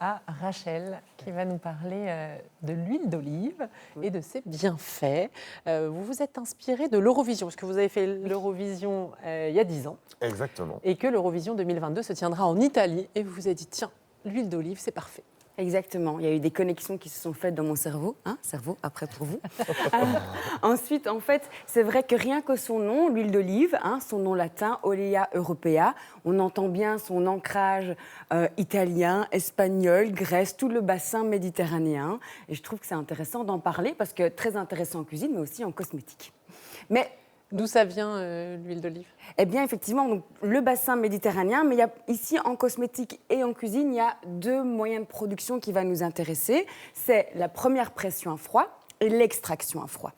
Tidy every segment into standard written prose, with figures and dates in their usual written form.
à Rachel qui va nous parler de l'huile d'olive et de ses bienfaits. Vous vous êtes inspiré de l'Eurovision, parce que vous avez fait l'Eurovision il y a 10 ans. Exactement. Et que l'Eurovision 2022 se tiendra en Italie. Et vous vous êtes dit, tiens, l'huile d'olive, c'est parfait. Exactement. Il y a eu des connexions qui se sont faites dans mon cerveau. Cerveau, après pour vous. Ensuite, en fait, c'est vrai que rien que son nom, l'huile d'olive, son nom latin, Olea europea, on entend bien son ancrage italien, espagnol, Grèce, tout le bassin méditerranéen. Et je trouve que c'est intéressant d'en parler parce que très intéressant en cuisine, mais aussi en cosmétique. Mais d'où ça vient, l'huile d'olive? Eh bien, effectivement, donc, le bassin méditerranéen, mais ici, en cosmétique et en cuisine, il y a 2 moyens de production qui vont nous intéresser. C'est la première pression à froid et l'extraction à froid.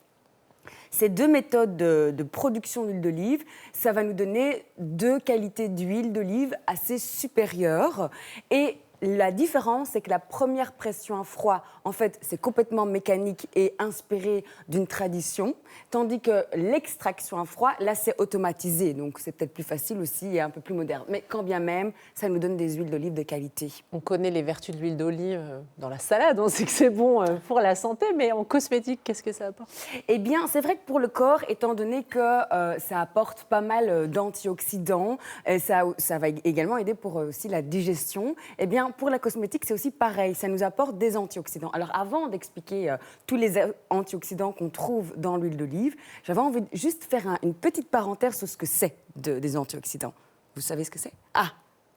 Ces 2 méthodes de production d'huile d'olive, ça va nous donner 2 qualités d'huile d'olive assez supérieures. Et la différence, c'est que la première pression à froid, en fait, c'est complètement mécanique et inspiré d'une tradition, tandis que l'extraction à froid, là, c'est automatisé. Donc, c'est peut-être plus facile aussi et un peu plus moderne. Mais quand bien même, ça nous donne des huiles d'olive de qualité. On connaît les vertus de l'huile d'olive dans la salade, on sait que c'est bon pour la santé, mais en cosmétique, qu'est-ce que ça apporte? Eh bien, c'est vrai que pour le corps, étant donné que ça apporte pas mal d'antioxydants, ça va également aider pour aussi la digestion, eh bien, pour la cosmétique, c'est aussi pareil, ça nous apporte des antioxydants. Alors, avant d'expliquer tous les antioxydants qu'on trouve dans l'huile d'olive, j'avais envie de juste faire une petite parenthèse sur ce que c'est des antioxydants. Vous savez ce que c'est? Ah,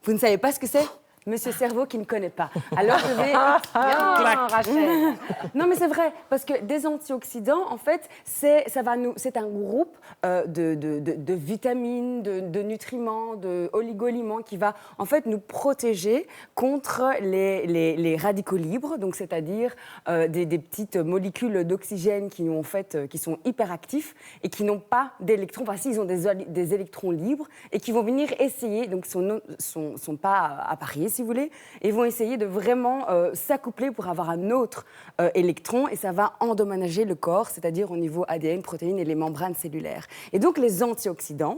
vous ne savez pas ce que c'est? Monsieur Cerveau qui ne connaît pas. Alors je vais... Rachel. Non mais c'est vrai, parce que des antioxydants, en fait, c'est un groupe de vitamines, de nutriments, d'oligo-éléments qui va en fait nous protéger contre les radicaux libres, donc c'est-à-dire des petites molécules d'oxygène qui sont hyperactifs et qui n'ont pas d'électrons, enfin si, ils ont des électrons libres et qui vont venir essayer, donc sont pas appariés si vous voulez, et vont essayer de vraiment s'accoupler pour avoir un autre électron, et ça va endommager le corps, c'est-à-dire au niveau ADN, protéines et les membranes cellulaires. Et donc les antioxydants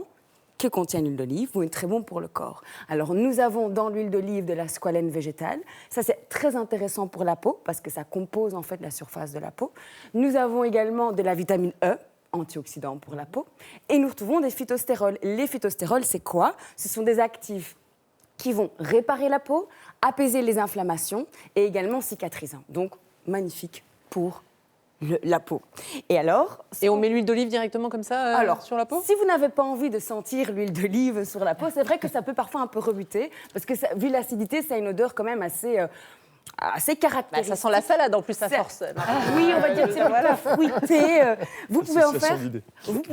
que contient l'huile d'olive vont être très bons pour le corps. Alors nous avons dans l'huile d'olive de la squalène végétale, ça c'est très intéressant pour la peau parce que ça compose en fait la surface de la peau. Nous avons également de la vitamine E, antioxydant pour la peau, et nous retrouvons des phytostérols. Les phytostérols, c'est quoi? Ce sont des actifs qui vont réparer la peau, apaiser les inflammations et également cicatrisants. Donc, magnifique pour la peau. Et alors... Et on met l'huile d'olive directement comme ça sur la peau? Si vous n'avez pas envie de sentir l'huile d'olive sur la peau, c'est vrai que ça peut parfois un peu rebuter, parce que vu l'acidité, ça a une odeur quand même assez caractéristique. Ça sent la salade en plus, à force. Oui, on va dire que c'est plutôt fruité. Vous pouvez en faire.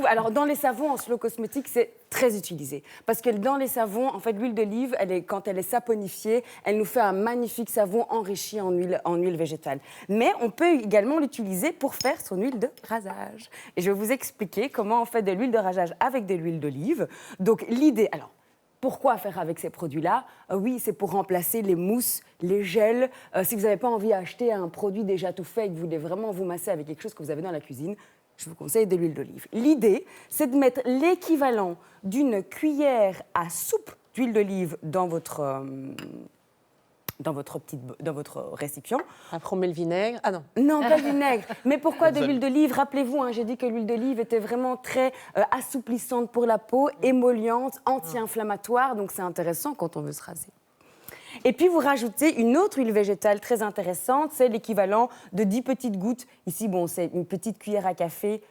Alors, dans les savons en slow cosmétique, c'est très utilisé. Parce que dans les savons, en fait, l'huile d'olive, quand elle est saponifiée, elle nous fait un magnifique savon enrichi en huile végétale. Mais on peut également l'utiliser pour faire son huile de rasage. Et je vais vous expliquer comment on fait de l'huile de rasage avec de l'huile d'olive. Donc, l'idée... Alors, pourquoi faire avec ces produits-là? Oui, c'est pour remplacer les mousses, les gels. Si vous n'avez pas envie d'acheter un produit déjà tout fait et que vous voulez vraiment vous masser avec quelque chose que vous avez dans la cuisine, je vous conseille de l'huile d'olive. L'idée, c'est de mettre l'équivalent d'une cuillère à soupe d'huile d'olive dans votre récipient. Après, on met le vinaigre. Ah non. Non, pas le vinaigre. Mais pourquoi de l'huile d'olive? Rappelez-vous, j'ai dit que l'huile d'olive était vraiment très assouplissante pour la peau, émolliente, anti-inflammatoire. Donc, c'est intéressant quand on veut se raser. Et puis, vous rajoutez une autre huile végétale très intéressante. C'est l'équivalent de 10 petites gouttes. Ici, c'est une petite cuillère à café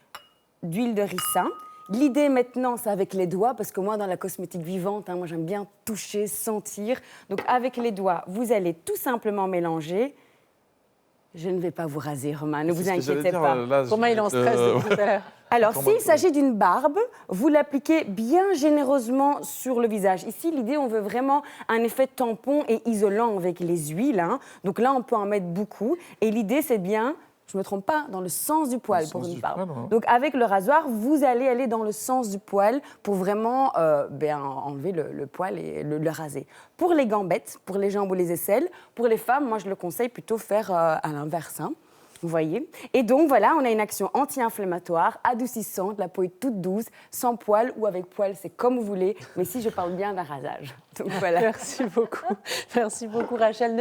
d'huile de ricin. L'idée maintenant, c'est avec les doigts, parce que moi, dans la cosmétique vivante, moi, j'aime bien toucher, sentir. Donc, avec les doigts, vous allez tout simplement mélanger. Je ne vais pas vous raser, Romain, ne vous inquiétez pas. Romain, il est en stress depuis tout à l'heure. Alors, s'il s'agit d'une barbe, vous l'appliquez bien généreusement sur le visage. Ici, l'idée, on veut vraiment un effet tampon et isolant avec les huiles. Donc là, on peut en mettre beaucoup. Et l'idée, c'est bien... Je ne me trompe pas, dans le sens du poil pour une barbe. Donc, avec le rasoir, vous allez aller dans le sens du poil pour vraiment enlever le poil et le raser. Pour les gambettes, pour les jambes ou les aisselles, pour les femmes, moi, je le conseille plutôt faire à l'inverse. Vous voyez? Et donc, voilà, on a une action anti-inflammatoire, adoucissante, la peau est toute douce, sans poil ou avec poil, c'est comme vous voulez. Mais si je parle bien d'un rasage. Donc, voilà. Merci beaucoup, Rachel.